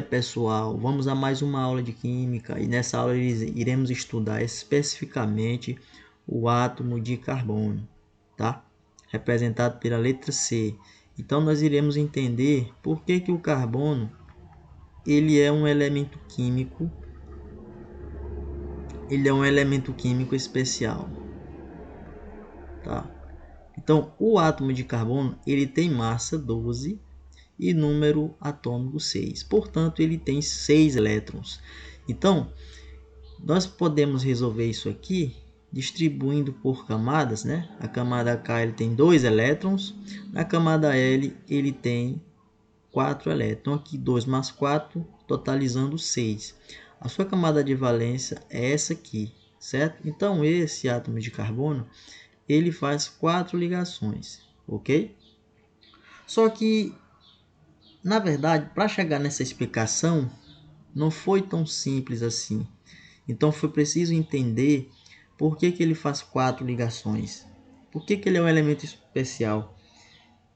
Pessoal, vamos a mais uma aula de química e nessa aula iremos estudar especificamente o átomo de carbono, tá? Representado pela letra C. Então nós iremos entender por que o carbono ele é um elemento químico, especial, tá? Então o átomo de carbono ele tem massa 12 e número atômico 6. Portanto, ele tem 6 elétrons. Então, nós podemos resolver isso aqui distribuindo por camadas, né? A camada K ele tem 2 elétrons, na camada L ele tem 4 elétrons. Então, aqui 2 mais 4, totalizando 6. A sua camada de valência é essa aqui, certo? Então, esse átomo de carbono, ele faz 4 ligações, ok? Só que na verdade, para chegar nessa explicação, não foi tão simples assim. Então, foi preciso entender por que ele faz 4 ligações. Por que ele é um elemento especial.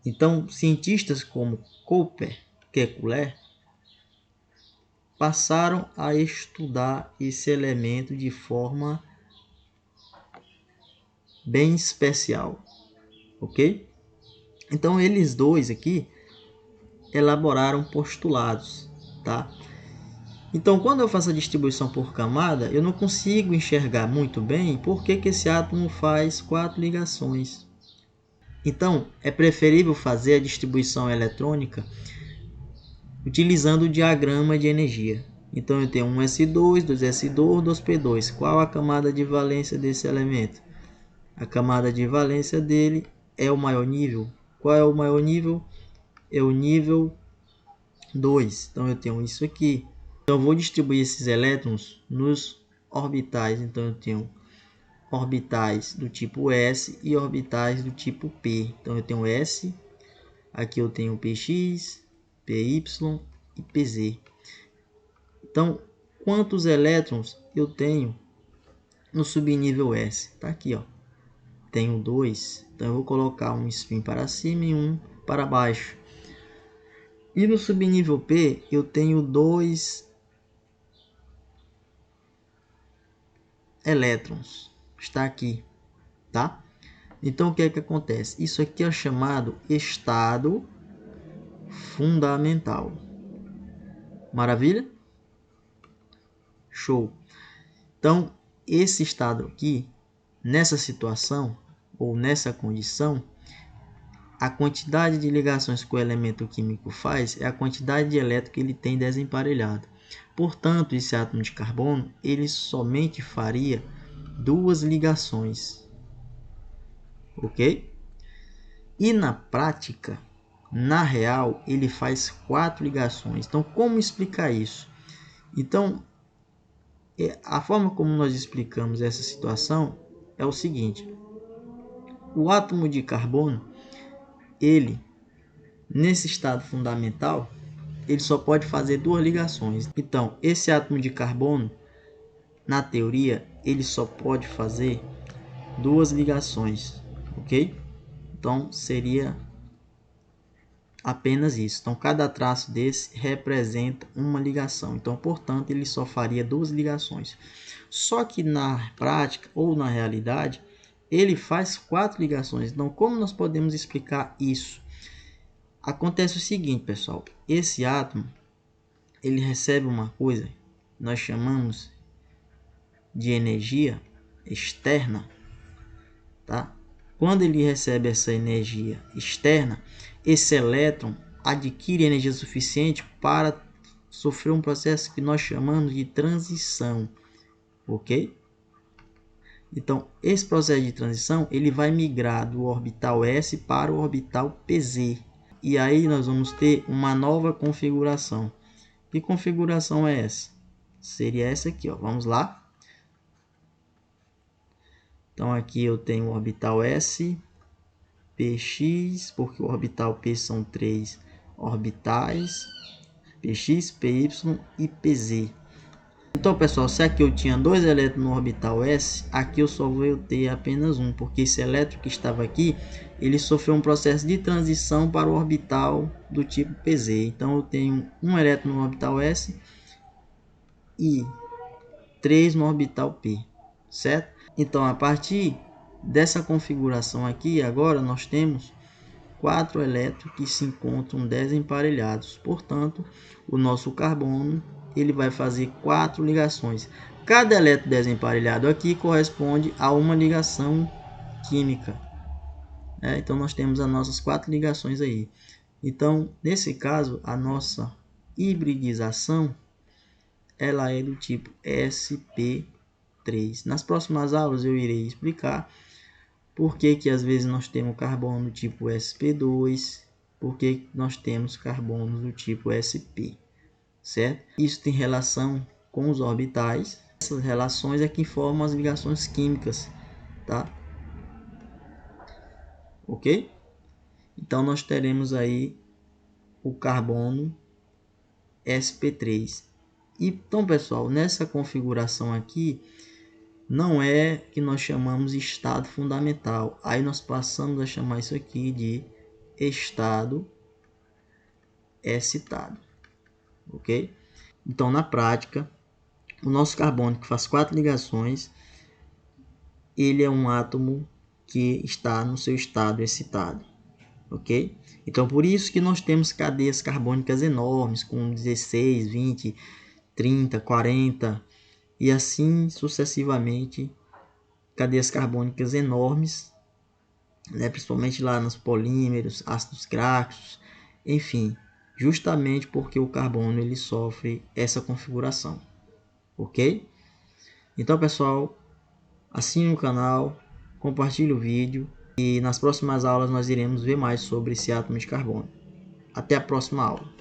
Então, cientistas como Cooper e Kekulé passaram a estudar esse elemento de forma bem especial. Ok? Então, eles dois aqui elaboraram postulados, tá? Então, quando eu faço a distribuição por camada, eu não consigo enxergar muito bem por que esse átomo faz 4 ligações. Então, é preferível fazer a distribuição eletrônica utilizando o diagrama de energia. Então, eu tenho um S2, 2S2, 2P2. Qual a camada de valência desse elemento? A camada de valência dele é o maior nível. Qual é o maior nível? É o nível 2. Então, eu tenho isso aqui. Então, eu vou distribuir esses elétrons nos orbitais. Então, eu tenho orbitais do tipo S e orbitais do tipo P. Então, eu tenho S, aqui eu tenho Px, Py e Pz. Então, quantos elétrons eu tenho no subnível S? Está aqui, ó. Tenho 2. Então, eu vou colocar um spin para cima e um para baixo. E no subnível P, eu tenho 2 elétrons. Está aqui, tá? Então, o que é que acontece? Isso aqui é chamado estado fundamental. Maravilha? Show. Então, esse estado aqui, nessa situação, ou nessa condição, a quantidade de ligações que o elemento químico faz é a quantidade de elétrons que ele tem desemparelhado. Portanto, esse átomo de carbono, ele somente faria 2 ligações. Ok? E na prática, na real, ele faz 4 ligações. Então, como explicar isso? Então, a forma como nós explicamos essa situação é o seguinte. O átomo de carbono, ele, nesse estado fundamental, ele só pode fazer 2 ligações. Então, esse átomo de carbono, na teoria, ele só pode fazer 2 ligações, ok? Então, seria apenas isso. Então, cada traço desse representa uma ligação. Então, portanto, ele só faria 2 ligações. Só que na prática ou na realidade, ele faz 4 ligações. Então, como nós podemos explicar isso? Acontece o seguinte, pessoal. Esse átomo, ele recebe uma coisa que nós chamamos de energia externa, tá? Quando ele recebe essa energia externa, esse elétron adquire energia suficiente para sofrer um processo que nós chamamos de transição, ok? Então, esse processo de transição ele vai migrar do orbital S para o orbital Pz. E aí nós vamos ter uma nova configuração. Que configuração é essa? Seria essa aqui, ó. Vamos lá. Então, aqui eu tenho o orbital S, Px, porque o orbital P são 3 orbitais, Px, Py e Pz. Então, pessoal, se aqui eu tinha 2 elétrons no orbital S, aqui eu só vou ter apenas um, porque esse elétron que estava aqui, ele sofreu um processo de transição para o orbital do tipo PZ. Então, eu tenho um elétron no orbital S e 3 no orbital P, certo? Então, a partir dessa configuração aqui, agora nós temos 4 elétrons que se encontram desemparelhados. Portanto, o nosso carbono ele vai fazer 4 ligações. Cada elétron desemparelhado aqui corresponde a uma ligação química. Então, nós temos as nossas 4 ligações aí. Então, nesse caso, a nossa hibridização ela é do tipo sp3. Nas próximas aulas eu irei explicar por que às vezes nós temos carbono do tipo sp2, por que nós temos carbono do tipo sp, certo? Isso tem relação com os orbitais. Essas relações é que formam as ligações químicas, tá? Ok? Então nós teremos aí o carbono sp3. Então, pessoal, nessa configuração aqui, não é que nós chamamos de estado fundamental. Aí nós passamos a chamar isso aqui de estado excitado. Ok? Então, na prática, o nosso carbono que faz 4 ligações, ele é um átomo que está no seu estado excitado. Ok? Então, por isso que nós temos cadeias carbônicas enormes, com 16, 20, 30, 40 e assim sucessivamente, cadeias carbônicas enormes, né? Principalmente lá nos polímeros, ácidos graxos, enfim, justamente porque o carbono ele sofre essa configuração, ok? Então, pessoal, assine o canal, compartilhe o vídeo e nas próximas aulas nós iremos ver mais sobre esse átomo de carbono. Até a próxima aula.